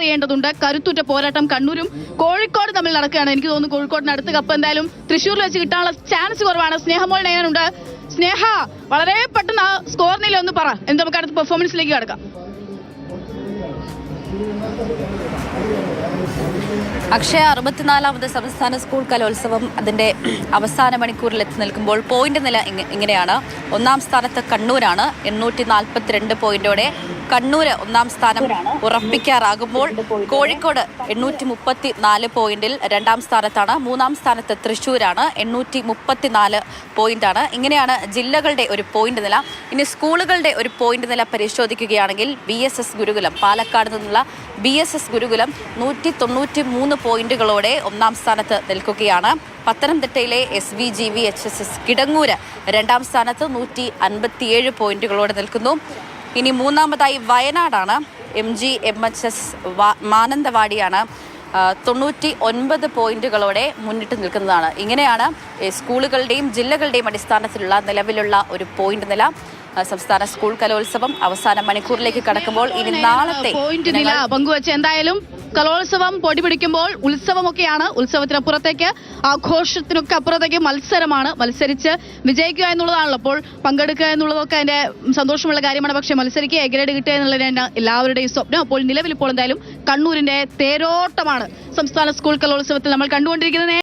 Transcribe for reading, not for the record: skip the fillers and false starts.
ചെയ്യേണ്ടതുണ്ട്. കരുത്തുറ്റ പോരാട്ടം കണ്ണൂരും കോഴിക്കോട് തമ്മിൽ നടക്കുകയാണ്. എനിക്ക് തോന്നുന്നു കോഴിക്കോടിന് അടുത്ത കപ്പ് എന്തായാലും തൃശ്ശൂരിൽ വെച്ച് കിട്ടാനുള്ള ചാൻസ് കുറവാണ്. സ്നേഹമോൾ നയനുണ്ട്. സ്നേഹ, വളരെ പെട്ടെന്ന് സ്കോറിനിൽ ഒന്ന് പറ, എന്നിട്ട് നമുക്ക് അടുത്ത പെർഫോമൻസിലേക്ക് കിടക്കാം. അക്ഷയ, 64ാമത് സംസ്ഥാന സ്കൂൾ കലോത്സവം അതിന്റെ അവസാന മണിക്കൂറിൽ എത്തി നിൽക്കുമ്പോൾ പോയിന്റ് നില ഇങ്ങനെയാണ്. ഒന്നാം സ്ഥാനത്ത് കണ്ണൂരാണ് 842 പോയിന്റോടെ കണ്ണൂര് ഒന്നാം സ്ഥാനം ഉറപ്പിക്കാറാകുമ്പോൾ കോഴിക്കോട് 834 പോയിന്റിൽ രണ്ടാം സ്ഥാനത്താണ്. മൂന്നാം സ്ഥാനത്ത് തൃശ്ശൂരാണ് 834 പോയിന്റാണ്. ഇങ്ങനെയാണ് ജില്ലകളുടെ ഒരു പോയിന്റ് നില. ഇനി സ്കൂളുകളുടെ ഒരു പോയിന്റ് നില പരിശോധിക്കുകയാണെങ്കിൽ BSS ഗുരുകുലം, പാലക്കാട് നിന്നുള്ള BSS ഗുരുകുലം 193 പോയിന്റുകളോടെ ഒന്നാം സ്ഥാനത്ത് നിൽക്കുകയാണ്. പത്തനംതിട്ടയിലെ SVGVHSS കിടങ്ങൂര് രണ്ടാം സ്ഥാനത്ത് 157 പോയിന്റുകളോടെ നിൽക്കുന്നു. ഇനി മൂന്നാമതായി വയനാടാണ്. MGMHS മാനന്തവാടിയാണ് 99 പോയിന്റുകളോടെ മുന്നിട്ട് നിൽക്കുന്നതാണ്. ഇങ്ങനെയാണ് സ്കൂളുകളുടെയും ജില്ലകളുടെയും അടിസ്ഥാനത്തിലുള്ള നിലവിലുള്ള ഒരു പോയിന്റ് നില. സംസ്ഥാന സ്കൂൾ കലോത്സവം അവസാന മണിക്കൂറിലേക്ക് കടക്കുമ്പോൾ ഇനി നാളത്തെ പോയിന്റ് നില പങ്കുവച്ച് എന്തായാലും കലോത്സവം പൊടി പിടിക്കുമ്പോൾ ഉത്സവമൊക്കെയാണ്. ഉത്സവത്തിനപ്പുറത്തേക്ക്, ആഘോഷത്തിനൊക്കെ അപ്പുറത്തേക്ക് മത്സരമാണ്. മത്സരിച്ച് വിജയിക്കുക എന്നുള്ളതാണല്ലോ അപ്പോൾ പങ്കെടുക്കുക എന്നുള്ളതൊക്കെ അതിന്റെ സന്തോഷമുള്ള കാര്യമാണ്. പക്ഷെ മത്സരിക്കുക, ഗ്രേഡ് കിട്ടുക എന്നുള്ളതാണ് എല്ലാവരുടെയും സ്വപ്നം. അപ്പോൾ നിലവിൽ ഇപ്പോൾ എന്തായാലും കണ്ണൂരിന്റെ തേരോട്ടമാണ് സംസ്ഥാന സ്കൂൾ കലോത്സവത്തിൽ നമ്മൾ കണ്ടുകൊണ്ടിരിക്കുന്നത്.